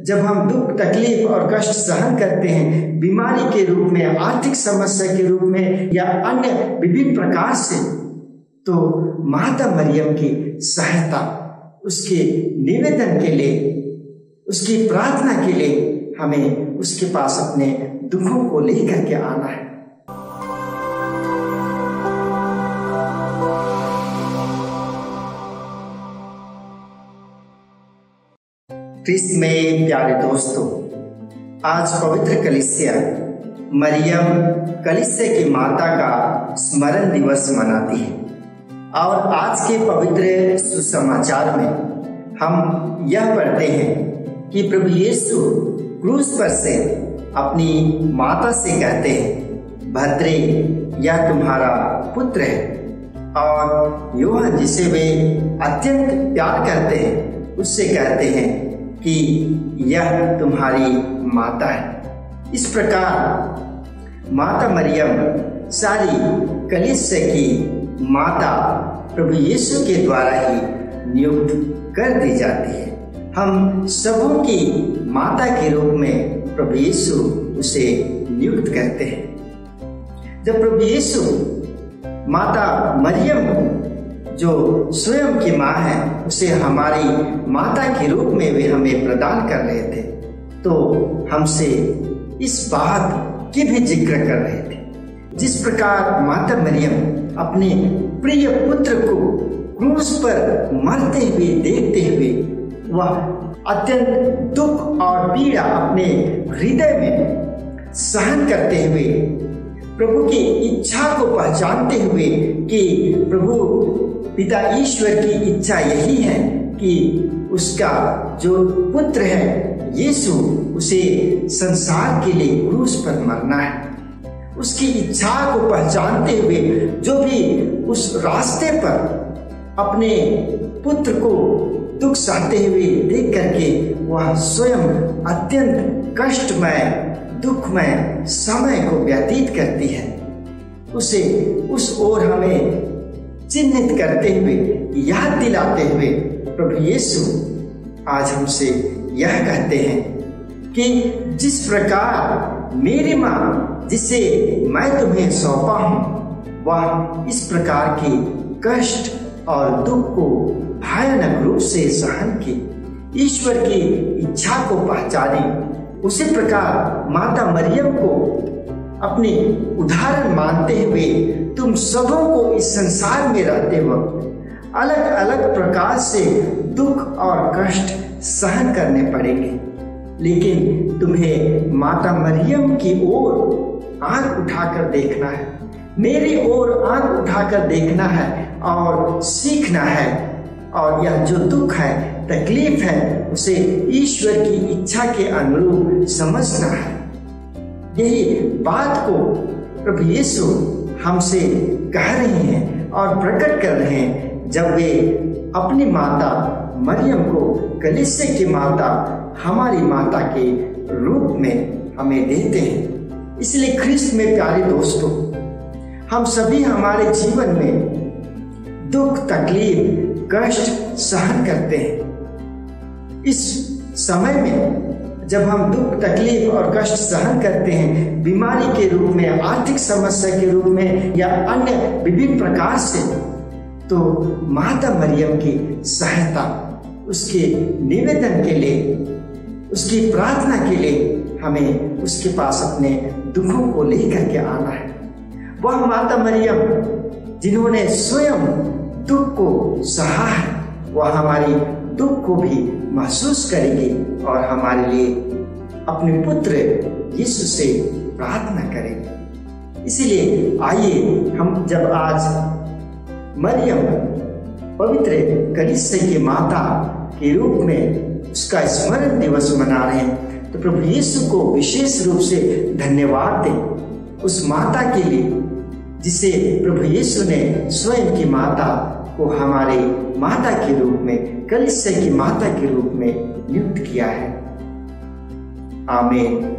जब हम दुख, तकलीफ और कष्ट सहन करते हैं, बीमारी के रूप में, आर्थिक समस्या के रूप में या अन्य विभिन्न प्रकार से, तो माता मरियम की सहायता, उसके निवेदन के लिए, उसकी प्रार्थना के लिए हमें उसके पास अपने दुखों को लेकर के आना है। क्रिस्त में प्यारे दोस्तों, आज पवित्र कलीसिया मरियम कलीसिया की माता का स्मरण दिवस मनाती है और आज के पवित्र सुसमाचार में हम यह पढ़ते हैं कि प्रभु यीशु क्रूस पर से अपनी माता से कहते हैं, भद्रे यह तुम्हारा पुत्र है। और यूहन्ना जिसे वे अत्यंत प्यार करते हैं उससे कहते हैं कि यह तुम्हारी माता है। इस प्रकार माता मरियम सारी कलीसिया की माता प्रभु यीशु के द्वारा ही नियुक्त कर दी जाती है। हम सबों की माता के रूप में प्रभु यीशु उसे नियुक्त करते हैं। जब प्रभु यीशु माता मरियम जो स्वयं की माँ है उसे हमारी माता के रूप में वे हमें प्रदान कर रहे थे, तो हमसे इस बात की भी जिक्र कर रहे थे, जिस प्रकार माता मरियम अपने प्रिय पुत्र को क्रूस पर मरते हुए देखते हुए वह अत्यंत दुख और पीड़ा अपने हृदय में सहन करते हुए प्रभु की इच्छा को पहचानते हुए कि प्रभु पिता ईश्वर की इच्छा यही है कि उसका जो पुत्र है यीशु, उसे संसार के लिए क्रूस पर मरना है। उसकी इच्छा को पहचानते हुए जो भी उस रास्ते पर अपने पुत्र को दुख सहते हुए देख करके वह स्वयं अत्यंत कष्टमय, दुखमय समय को व्यतीत करती है, उसे उस ओर हमें चिन्हित करते हुए, याद दिलाते हुए प्रभु यीशु आज हमसे यह कहते हैं कि जिस प्रकार मेरी माँ जिसे मैं तुम्हें सौंपा हूँ वह इस प्रकार की कष्ट और दुख को भयानक रूप से सहन की, ईश्वर की इच्छा को पहचानी, उसी प्रकार माता मरियम को अपनी उदाहरण मानते हुए तुम सबों को इस संसार में रहते वक्त अलग अलग प्रकार से दुख और कष्ट सहन करने पड़ेंगे, लेकिन तुम्हें माता मरियम की ओर आंख उठाकर देखना है, मेरी ओर आंख उठाकर देखना है और सीखना है, और यह जो दुख है, तकलीफ है, उसे ईश्वर की इच्छा के अनुरूप समझना है। यही बात को प्रभु यीशु हमसे कह रहे हैं और प्रकट कर रहे हैं जब वे अपनी माता मरियम को कलीसिया की माता, हमारी माता के रूप में हमें देते हैं। इसलिए ख्रिस्त में प्यारे दोस्तों, हम सभी हमारे जीवन में दुख, तकलीफ, कष्ट सहन करते हैं। इस समय में जब हम दुख, तकलीफ और कष्ट सहन करते हैं, बीमारी के रूप में, आर्थिक समस्या के रूप में या अन्य विभिन्न प्रकार से, तो माता मरियम की सहायता, उसके निवेदन के लिए, उसकी प्रार्थना के लिए हमें उसके पास अपने दुखों को लेकर के आना है। वह माता मरियम जिन्होंने स्वयं दुख को सहा है, वह हमारी दुख को भी महसूस करेंगे और हमारे लिए अपने पुत्र यीशु से प्रार्थना करेंगे। इसलिए आइए हम जब आज मरियम पवित्र कलीसिया की माता के रूप में उसका स्मरण दिवस मना रहे हैं, तो प्रभु यीशु को विशेष रूप से धन्यवाद दें उस माता के लिए जिसे प्रभु यीशु ने स्वयं की माता को हमारे माता के रूप में, कलीसिया की माता के रूप में नियुक्त किया है। आमीन।